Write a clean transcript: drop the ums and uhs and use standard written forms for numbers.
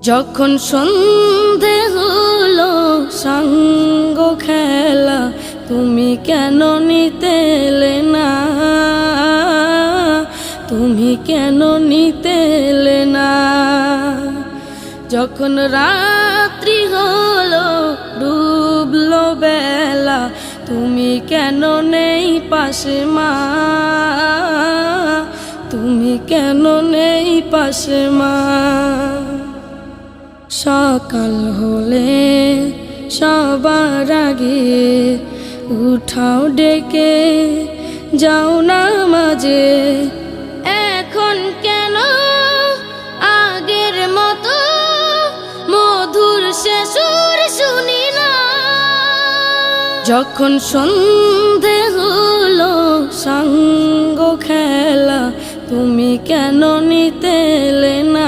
যখন সন্ধে হলো সাঙ্গ খেলা, তুমি কেন নিতে এলে না, তুমি কেন নিতে এলে না। যখন রাত্রি হলো ডুবলো বেলা, তুমি কেন নেই পাশে মা, তুমি কেন নেই পাশে মা। সকাল হলে সবার আগে উঠাও ডেকে যাও নামাজে, এখন কেন আগের মতো মধুর সে সুর শুনি না। যখন সন্ধে হলো সাঙ্গ খেলা, তুমি কেন নিতে এলে না।